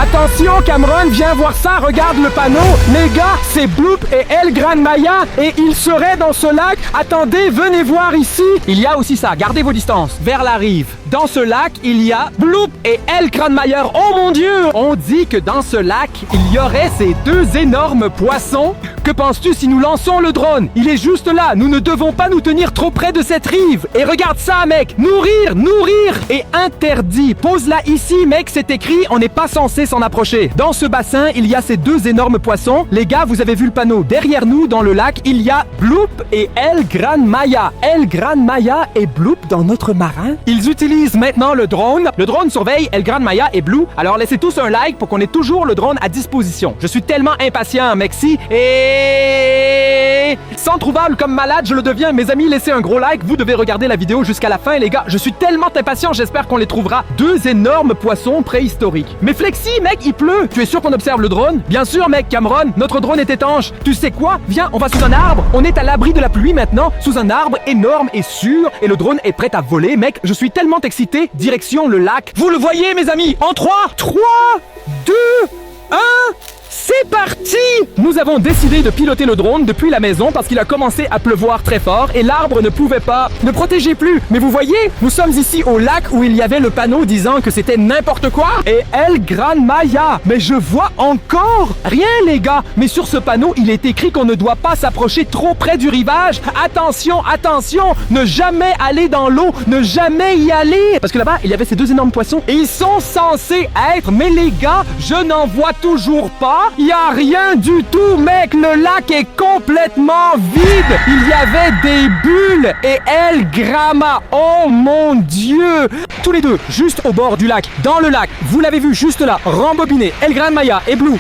Attention, Cameron, viens voir ça, regarde le panneau. Les gars, c'est Bloop et El Gran Maya et ils seraient dans ce lac. Attendez, venez voir ici. Il y a aussi ça, gardez vos distances. Vers la rive. Dans ce lac, il y a Bloop et El Gran Maya. Oh mon Dieu! On dit que dans ce lac, il y aurait ces deux énormes poissons. Que penses-tu si nous lançons le drone? Il est juste là. Nous ne devons pas nous tenir trop près de cette rive. Et regarde ça, mec. Nourrir, nourrir est interdit. Pose-la ici, mec. C'est écrit. On n'est pas censé s'en approcher. Dans ce bassin, il y a ces deux énormes poissons. Les gars, vous avez vu le panneau. Derrière nous, dans le lac, il y a Bloop et El Gran Maya. El Gran Maya et Bloop dans notre marin. Ils utilisent maintenant le drone. Le drone surveille El Gran Maya et Bloop. Alors laissez tous un like pour qu'on ait toujours le drone à disposition. Je suis tellement impatient, Mexi. Et sans trouvable comme malade, je le deviens. Mes amis, laissez un gros like. Vous devez regarder la vidéo jusqu'à la fin, les gars. Je suis tellement impatient. J'espère qu'on les trouvera. Deux énormes poissons préhistoriques. Mais Flexi, mec, il pleut. Tu es sûr qu'on observe le drone? Bien sûr, mec, Cameron. Notre drone est étanche. Tu sais quoi? Viens, on va sous un arbre. On est à l'abri de la pluie maintenant, sous un arbre énorme et sûr. Et le drone est prêt à voler, mec. Je suis tellement excité. Direction le lac. Vous le voyez, mes amis? En 3, 2, 1... C'est parti! Nous avons décidé de piloter le drone depuis la maison parce qu'il a commencé à pleuvoir très fort et l'arbre ne pouvait pas le protéger plus. Mais vous voyez, nous sommes ici au lac où il y avait le panneau disant que c'était n'importe quoi. Et El Gran Maya. Mais je vois encore rien, les gars. Mais sur ce panneau, il est écrit qu'on ne doit pas s'approcher trop près du rivage. Attention, attention! Ne jamais aller dans l'eau. Ne jamais y aller. Parce que là-bas, il y avait ces deux énormes poissons et ils sont censés être. Mais les gars, je n'en vois toujours pas. Il y a rien du tout, mec. Le lac est complètement vide. Il y avait des bulles et El Grama. Oh mon Dieu. Tous les deux, juste au bord du lac, dans le lac. Vous l'avez vu juste là, rembobiné. El Gran Maya et Blue.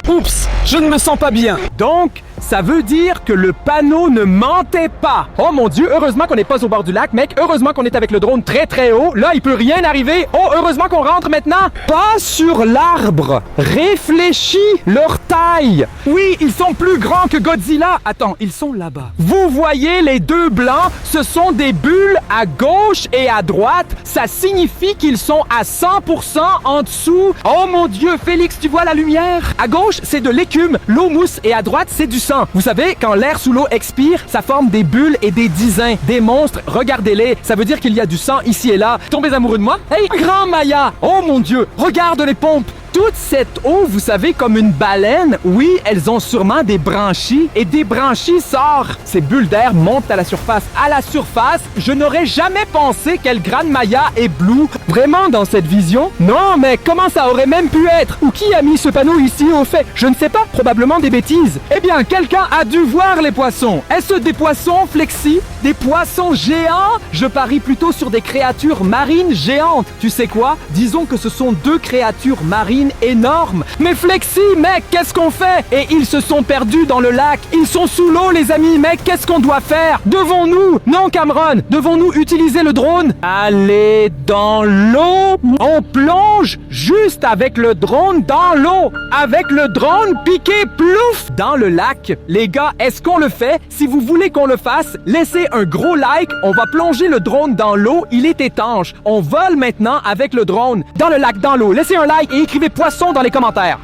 Oups, je ne me sens pas bien. Donc, ça veut dire que le panneau ne mentait pas. Oh mon Dieu, heureusement qu'on n'est pas au bord du lac, mec. Heureusement qu'on est avec le drone très très haut. Là, il peut rien arriver. Oh, heureusement qu'on rentre maintenant. Pas sur l'arbre. Réfléchis leur taille. Oui, ils sont plus grands que Godzilla. Attends, ils sont là-bas. Vous voyez les deux blancs? Ce sont des bulles à gauche et à droite. Ça signifie qu'ils sont à 100% en dessous. Oh mon Dieu, Félix, tu vois la lumière? À gauche, c'est de l'écume, l'eau mousse et à droite, c'est du sang. Vous savez, quand l'air sous l'eau expire, ça forme des bulles et des disins, des monstres. Regardez-les, ça veut dire qu'il y a du sang ici et là. Tombez amoureux de moi? Hey, Grand Maya! Oh mon Dieu, regarde les pompes! Toute cette eau, vous savez, comme une baleine, oui, elles ont sûrement des branchies et des branchies sortent. Ces bulles d'air montent à la surface. À la surface, je n'aurais jamais pensé qu'El Gran Maya est Blue. Vraiment dans cette vision? Non, mais comment ça aurait même pu être? Ou qui a mis ce panneau ici au fait? Je ne sais pas, probablement des bêtises. Eh bien, quelqu'un a dû voir les poissons. Est-ce des poissons, Flexi? Des poissons géants? Je parie plutôt sur des créatures marines géantes. Tu sais quoi? Disons que ce sont deux créatures marines énormes. Mais Flexi, mec, qu'est-ce qu'on fait? Et ils se sont perdus dans le lac. Ils sont sous l'eau, les amis, mec. Qu'est-ce qu'on doit faire? Devons-nous? Non, Cameron. Devons-nous utiliser le drone? Aller dans l'eau? On plonge juste avec le drone dans l'eau. Avec le drone piqué plouf dans le lac. Les gars, est-ce qu'on le fait? Si vous voulez qu'on le fasse, laissez un gros like. On va plonger le drone dans l'eau. Il est étanche. On vole maintenant avec le drone dans le lac, dans l'eau. Laissez un like et écrivez poisson dans les commentaires.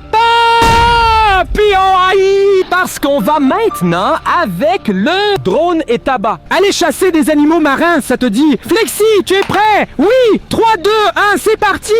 Parce qu'on va maintenant avec le drone et tabac. Allez chasser des animaux marins, ça te dit? Flexi, tu es prêt? Oui, 3, 2, 1, c'est parti!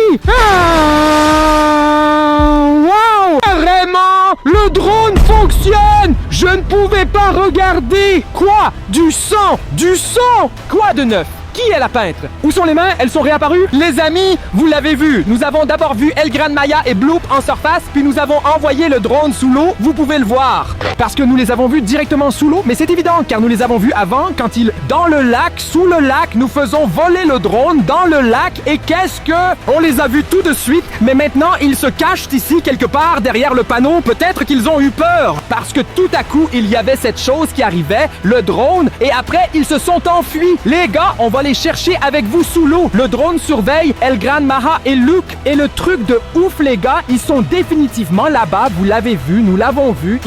Wow! Vraiment, le drone fonctionne! Je ne pouvais pas regarder! Quoi? Du sang! Du sang! Quoi de neuf? Qui est la peintre? Où sont les mains? Elles sont réapparues? Les amis, vous l'avez vu. Nous avons d'abord vu El Gran Maya et Bloop en surface, puis nous avons envoyé le drone sous l'eau. Vous pouvez le voir. Parce que nous les avons vus directement sous l'eau, mais c'est évident, car nous les avons vus avant, quand ils... Dans le lac, sous le lac, nous faisons voler le drone dans le lac, et qu'est-ce que... On les a vus tout de suite, mais maintenant, ils se cachent ici, quelque part, derrière le panneau. Peut-être qu'ils ont eu peur, parce que tout à coup, il y avait cette chose qui arrivait, le drone, et après, ils se sont enfuis. Les gars, on va les chercher avec vous sous l'eau. Le drone surveille El Gran Maja et Luke. Et le truc de ouf, les gars, ils sont définitivement là-bas. Vous l'avez vu, nous l'avons vu.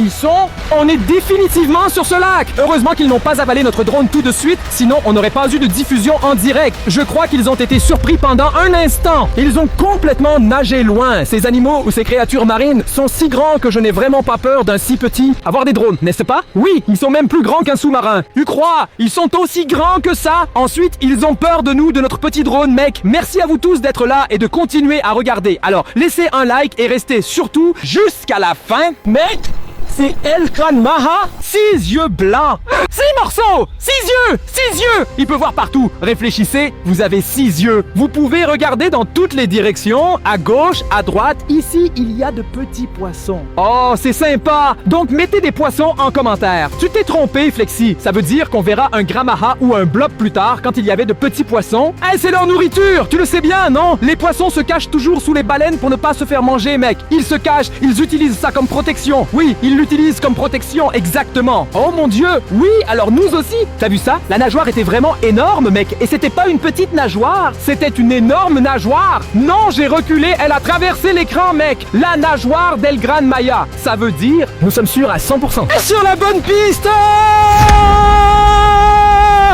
On est définitivement sur ce lac. Heureusement qu'ils n'ont pas avalé notre drone tout de suite, sinon on n'aurait pas eu de diffusion en direct. Je crois qu'ils ont été surpris pendant un instant. Ils ont complètement nagé loin. Ces animaux ou ces créatures marines sont si grands que je n'ai vraiment pas peur d'un si petit. Avoir des drones, n'est-ce pas? Oui, ils sont même plus grands qu'un sous-marin. Tu crois? Ils sont aussi grands que ça. Ensuite, ils ont peur de nous, de notre petit drone, mec. Merci à vous tous d'être là et de continuer à regarder. Alors, laissez un like et restez surtout jusqu'à la fin. Mec, c'est El Gran Maja. 6 yeux blancs. 6 morceaux. 6 yeux. 6 yeux. Il peut voir partout. Réfléchissez, vous avez 6 yeux. Vous pouvez regarder dans toutes les directions. À gauche, à droite. Ici, il y a de petits poissons. Oh, c'est sympa. Donc, mettez des poissons en commentaire. Tu t'es trompé, Flexi. Ça veut dire qu'on verra un Gran Maja ou un blob plus tard quand il y avait de petits poissons. Eh, c'est leur nourriture. Tu le sais bien, non? Les poissons se cachent toujours sous les baleines pour ne pas se faire manger, mec. Ils se cachent. Ils utilisent ça comme protection. Oui, ils l'utilisent comme protection, exactement. Oh mon Dieu, oui, alors nous aussi. T'as vu ça? La nageoire était vraiment énorme, mec. Et c'était pas une petite nageoire, c'était une énorme nageoire. Non, j'ai reculé, elle a traversé l'écran, mec. La nageoire d'El Gran Maja. Ça veut dire, nous sommes sûrs à 100%. Sur la bonne piste.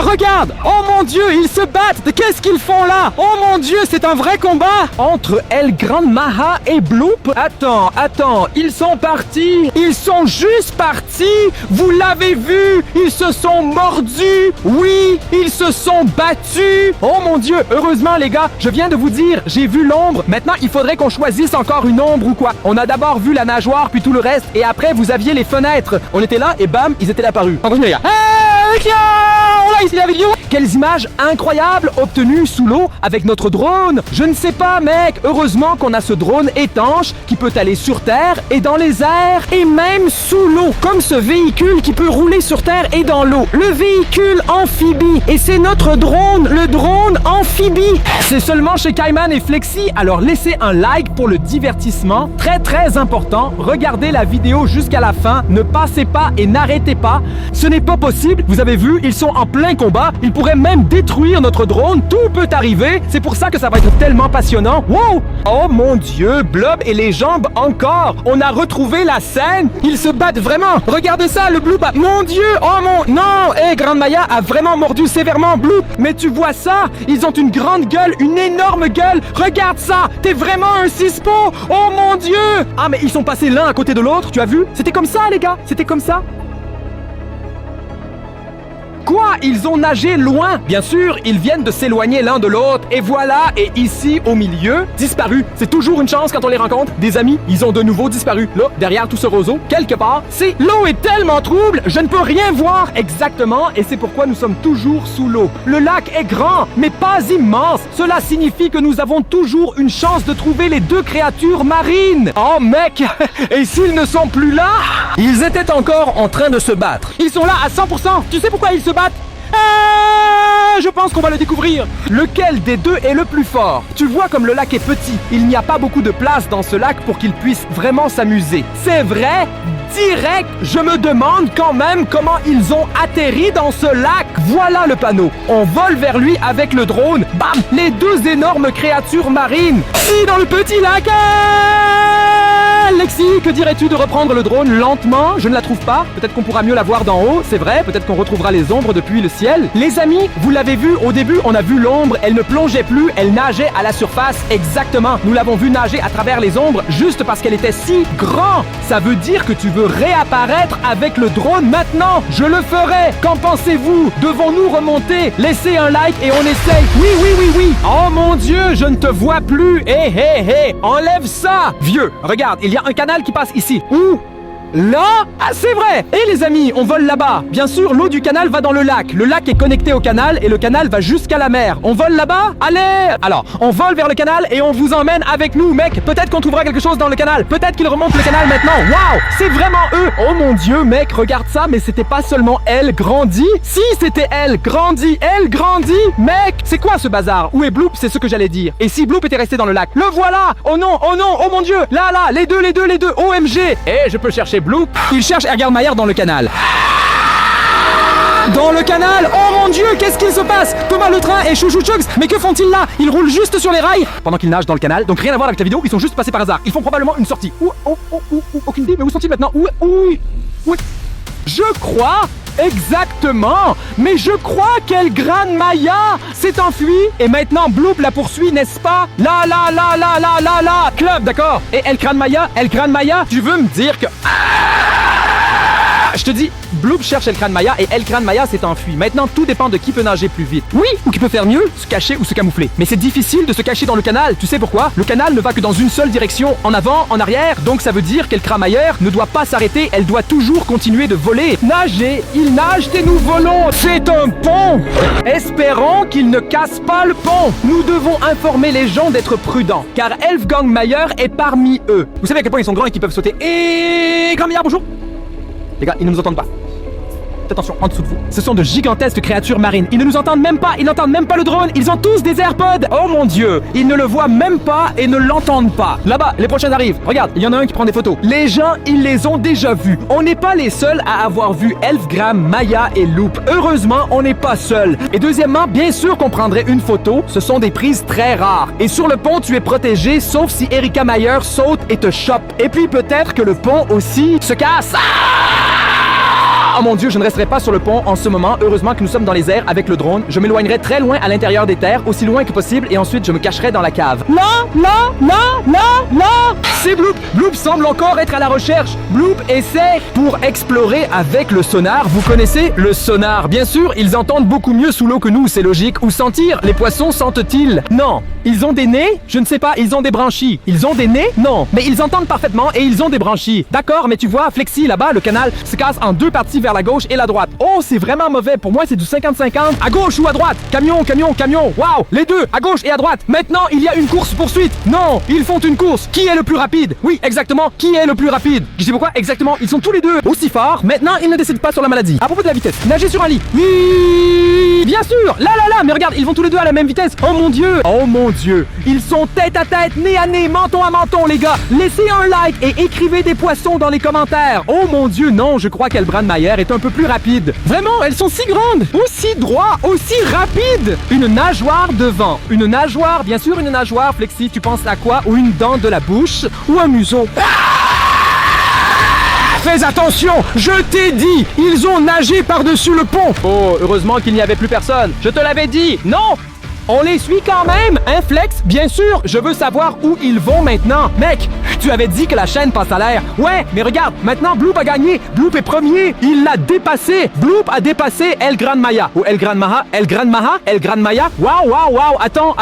Regarde! Oh mon Dieu, ils se battent! Qu'est-ce qu'ils font là? Oh mon Dieu, c'est un vrai combat! Entre El Gran Maja et Bloop? Attends, ils sont partis! Ils sont juste partis! Vous l'avez vu! Ils se sont mordus! Oui, ils se sont battus! Oh mon Dieu, heureusement les gars, je viens de vous dire, j'ai vu l'ombre. Maintenant, il faudrait qu'on choisisse encore une ombre ou quoi? On a d'abord vu la nageoire, puis tout le reste, et après, vous aviez les fenêtres. On était là, et bam, ils étaient apparus. Continuez, les gars. On a ici la vidéo. Quelles images incroyables obtenues sous l'eau avec notre drone. Je ne sais pas, mec. Heureusement qu'on a ce drone étanche qui peut aller sur terre et dans les airs et même sous l'eau. Comme ce véhicule qui peut rouler sur terre et dans l'eau. Le véhicule amphibie. Et c'est notre drone, le drone amphibie. C'est seulement chez Kaiman et Flexi. Alors laissez un like pour le divertissement. Très très important. Regardez la vidéo jusqu'à la fin. Ne passez pas et n'arrêtez pas. Ce n'est pas possible. Vous avez vu, ils sont en plein combat. Ils pourraient même détruire notre drone. Tout peut arriver. C'est pour ça que ça va être tellement passionnant. Wow! Oh mon Dieu, Blob et les jambes encore. On a retrouvé la scène. Ils se battent vraiment. Regardez ça, le Bloop. Mon Dieu! Oh mon... Non! Gran Maja a vraiment mordu sévèrement Bloop. Mais tu vois ça? Ils ont une grande gueule, une énorme gueule. Regarde ça! T'es vraiment un cispo! Oh mon Dieu! Ah, mais ils sont passés l'un à côté de l'autre. Tu as vu? C'était comme ça, les gars. C'était comme ça. Quoi? Ils ont nagé loin? Bien sûr, ils viennent de s'éloigner l'un de l'autre. Et voilà, et ici, au milieu, disparu. C'est toujours une chance quand on les rencontre. Des amis, ils ont de nouveau disparu. Là, derrière tout ce roseau, quelque part, c'est... L'eau est tellement trouble, je ne peux rien voir exactement. Et c'est pourquoi nous sommes toujours sous l'eau. Le lac est grand, mais pas immense. Cela signifie que nous avons toujours une chance de trouver les deux créatures marines. Oh, mec! Et s'ils ne sont plus là? Ils étaient encore en train de se battre. Ils sont là à 100%. Tu sais pourquoi ils se battent? Je pense qu'on va le découvrir. Lequel des deux est le plus fort? Tu vois comme le lac est petit. Il n'y a pas beaucoup de place dans ce lac pour qu'ils puissent vraiment s'amuser. C'est vrai? Direct, je me demande quand même comment ils ont atterri dans ce lac. Voilà le panneau. On vole vers lui avec le drone. Bam! Les deux énormes créatures marines. Si dans le petit lac. Lexi, que dirais-tu de reprendre le drone lentement? Je ne la trouve pas. Peut-être qu'on pourra mieux la voir d'en haut, c'est vrai. Peut-être qu'on retrouvera les ombres depuis le ciel. Les amis, vous l'avez vu, au début, on a vu l'ombre. Elle ne plongeait plus, elle nageait à la surface. Exactement. Nous l'avons vu nager à travers les ombres juste parce qu'elle était si grande. Ça veut dire que tu veux réapparaître avec le drone maintenant. Je le ferai. Qu'en pensez-vous? Devons-nous remonter? Laissez un like et on essaye. Oui. Oh mon Dieu, je ne te vois plus. Hé. Enlève ça. Vieux, regarde, il y a un canal qui passe ici. Où? Là? Ah, c'est vrai! Et les amis, on vole là-bas. Bien sûr, l'eau du canal va dans le lac. Le lac est connecté au canal et le canal va jusqu'à la mer. On vole là-bas? Allez! Alors, on vole vers le canal et on vous emmène avec nous, mec. Peut-être qu'on trouvera quelque chose dans le canal. Peut-être qu'ils remontent le canal maintenant. Waouh! C'est vraiment eux! Oh mon Dieu, mec, regarde ça, mais c'était pas seulement elle grandie. Si, c'était elle grandie. Elle grandit! Mec, c'est quoi ce bazar? Où est Bloop? C'est ce que j'allais dire. Et si Bloop était resté dans le lac? Le voilà! Oh non, oh mon Dieu! Là, les deux. OMG! Et je peux chercher Bloop. Il cherche El Gran Maja dans le canal. Dans le canal. Oh mon Dieu, qu'est-ce qu'il se passe? Thomas le train et Chouchou Chugs, mais que font-ils là? Ils roulent juste sur les rails pendant qu'ils nagent dans le canal, donc rien à voir avec la vidéo, ils sont juste passés par hasard. Ils font probablement une sortie. Aucune idée, mais où sont-ils maintenant? Où Je crois exactement. Mais je crois qu'El Gran Maia s'est enfui et maintenant Bloop la poursuit, n'est-ce pas? Là. Club, d'accord. Et El Gran Maia, tu veux me dire que... Je te dis, Bloop cherche El Gran Maia et El Gran Maia s'est enfui. Maintenant, tout dépend de qui peut nager plus vite. Oui, ou qui peut faire mieux, se cacher ou se camoufler. Mais c'est difficile de se cacher dans le canal. Tu sais pourquoi? Le canal ne va que dans une seule direction, en avant, en arrière. Donc ça veut dire qu'El Gran Maia ne doit pas s'arrêter. Elle doit toujours continuer de voler. Nager, il nage et nous volons. C'est un pont. Espérons qu'il ne casse pas le pont. Nous devons informer les gens d'être prudents, car Elfgang Mayer est parmi eux. Vous savez à quel point ils sont grands et qu'ils peuvent sauter. Et Grand Maillard, bonjour. Les gars, ils ne nous entendent pas. Faites attention, en dessous de vous. Ce sont de gigantesques créatures marines. Ils ne nous entendent même pas. Ils n'entendent même pas le drone. Ils ont tous des AirPods. Oh mon Dieu. Ils ne le voient même pas et ne l'entendent pas. Là-bas, les prochains arrivent. Regarde, il y en a un qui prend des photos. Les gens, ils les ont déjà vus. On n'est pas les seuls à avoir vu Elfgram, Maya et Loop. Heureusement, on n'est pas seuls. Et deuxièmement, bien sûr qu'on prendrait une photo. Ce sont des prises très rares. Et sur le pont, tu es protégé, sauf si Erika Mayer saute et te chope. Et puis peut-être que le pont aussi se casse. Oh mon Dieu, je ne resterai pas sur le pont en ce moment. Heureusement que nous sommes dans les airs avec le drone. Je m'éloignerai très loin à l'intérieur des terres, aussi loin que possible, et ensuite je me cacherai dans la cave. Là! C'est Bloop. Bloop semble encore être à la recherche. Bloop essaie pour explorer avec le sonar. Vous connaissez le sonar? Bien sûr, ils entendent beaucoup mieux sous l'eau que nous, c'est logique. Ou sentir? Les poissons sentent-ils? Non. Ils ont des nez? Je ne sais pas, ils ont des branchies. Ils ont des nez? Non. Mais ils entendent parfaitement et ils ont des branchies. D'accord, mais tu vois, Flexi, là-bas, le canal se casse en deux parties vers la gauche et la droite. Oh, c'est vraiment mauvais. Pour moi, c'est du 50-50. À gauche ou à droite? Camion. Waouh! Les deux, à gauche et à droite. Maintenant, il y a une course-poursuite. Non, ils font une course. Qui est le plus rapide? Oui, exactement. Qui est le plus rapide? Je sais pourquoi? Exactement. Ils sont tous les deux aussi forts. Maintenant, ils ne décident pas sur la maladie. À propos de la vitesse, nager sur un lit. Oui, bien sûr. Là. Mais regarde, ils vont tous les deux à la même vitesse. Oh mon Dieu. Ils sont tête à tête, nez à nez, menton à menton, les gars. Laissez un like et écrivez des poissons dans les commentaires. Oh mon Dieu, non, je crois qu'El Gran Mayer est un peu plus rapide. Vraiment, elles sont si grandes, aussi droit, aussi rapide. Une nageoire devant. Une nageoire, bien sûr, une nageoire. Flexi, tu penses à quoi? Ou une dent de la bouche? Ou un museau? Fais attention, je t'ai dit, ils ont nagé par-dessus le pont. Oh, heureusement qu'il n'y avait plus personne. Je te l'avais dit, non. On les suit quand même, hein Flex? Bien sûr, je veux savoir où ils vont maintenant. Mec, tu avais dit que la chaîne passe à l'air. Ouais, mais regarde, maintenant Bloop a gagné. Bloop est premier. Il l'a dépassé. Bloop a dépassé El Gran Maia. Ou El Gran Maha. El Gran Maia. Waouh. Attends.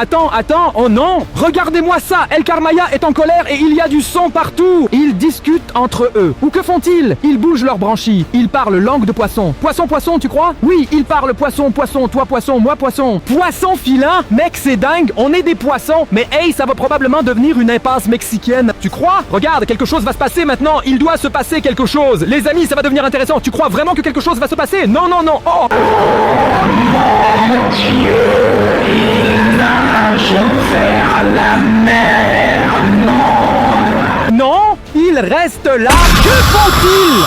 Oh non. Regardez-moi ça. El Gran Maia est en colère et il y a du son partout. Ils discutent entre eux. Ou que font-ils? Ils bougent leurs branchies. Ils parlent langue de poisson. Poisson, tu crois? Oui, ils parlent poisson, toi poisson, moi poisson. Poisson filant? Mec, c'est dingue, on est des poissons. Mais hey, ça va probablement devenir une impasse mexicaine. Tu crois? Regarde, quelque chose va se passer maintenant. Il doit se passer quelque chose. Les amis, ça va devenir intéressant. Tu crois vraiment que quelque chose va se passer? Non. Oh mon Dieu, il nage vers la mer. Non, il reste là. Que font-ils?